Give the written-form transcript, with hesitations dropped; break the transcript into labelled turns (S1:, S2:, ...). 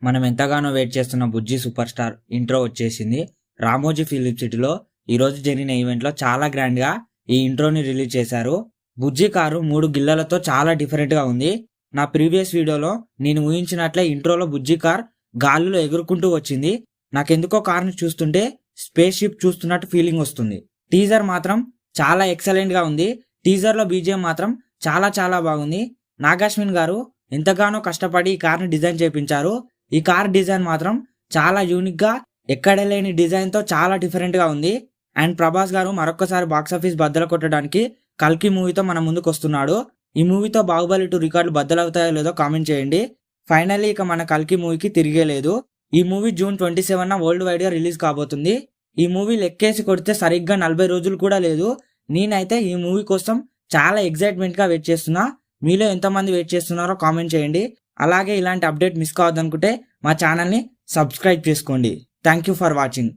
S1: మనం ఎంతగానో వెయిట్ చేస్తున్న బుజ్జి సూపర్ స్టార్ ఇంట్రో వచ్చేసింది. రామోజీ ఫిలిం సిటీలో ఈరోజు జరిగిన ఈవెంట్లో చాలా గ్రాండ్గా ఈ ఇంట్రోని రిలీజ్ చేశారు. బుజ్జి కారు 3 గిల్లలతో చాలా డిఫరెంట్గా ఉంది. నా ప్రీవియస్ వీడియోలో నేను ఊహించినట్లే ఇంట్రోలో బుజ్జి కార్ గాలిలో ఎగురుకుంటూ వచ్చింది. నాకెందుకో కార్ని చూస్తుంటే స్పేస్ షిప్ చూస్తున్నట్టు ఫీలింగ్ వస్తుంది. టీజర్ మాత్రం చాలా ఎక్సలెంట్గా ఉంది. టీజర్లో బీజిఎం మాత్రం చాలా చాలా బాగుంది. నాగాశ్విన్ గారు ఎంతగానో కష్టపడి ఈ కార్ని డిజైన్ చేయించారు. ఈ కార్ డిజైన్ మాత్రం చాలా యూనిక్గా, ఎక్కడ లేని డిజైన్తో చాలా డిఫరెంట్గా ఉంది. అండ్ ప్రభాస్ గారు మరొకసారి బాక్సాఫీస్ బద్దలు కొట్టడానికి కల్కి మూవీతో మన ముందుకు వస్తున్నాడు. ఈ మూవీతో బాహుబలి 2 రికార్డులు బద్దలవుతాయో లేదో కామెంట్ చేయండి. ఫైనల్లీ ఇక మన కల్కి మూవీకి తిరిగే లేదు. ఈ మూవీ జూన్ 27న వరల్డ్ వైడ్గా రిలీజ్ కాబోతుంది. ఈ మూవీ లెక్కేసి కొడితే సరిగ్గా 40 రోజులు కూడా లేదు. నేనైతే ఈ మూవీ కోసం చాలా ఎగ్జైట్మెంట్గా వెయిట్ చేస్తున్నా. మీలో ఎంతమంది వెయిట్ చేస్తున్నారో కామెంట్ చేయండి. అలాగే ఇలాంటి అప్డేట్ మిస్ కావద్దనుకుంటే మా ఛానల్ని సబ్స్క్రైబ్ చేసుకోండి. Thank you for watching.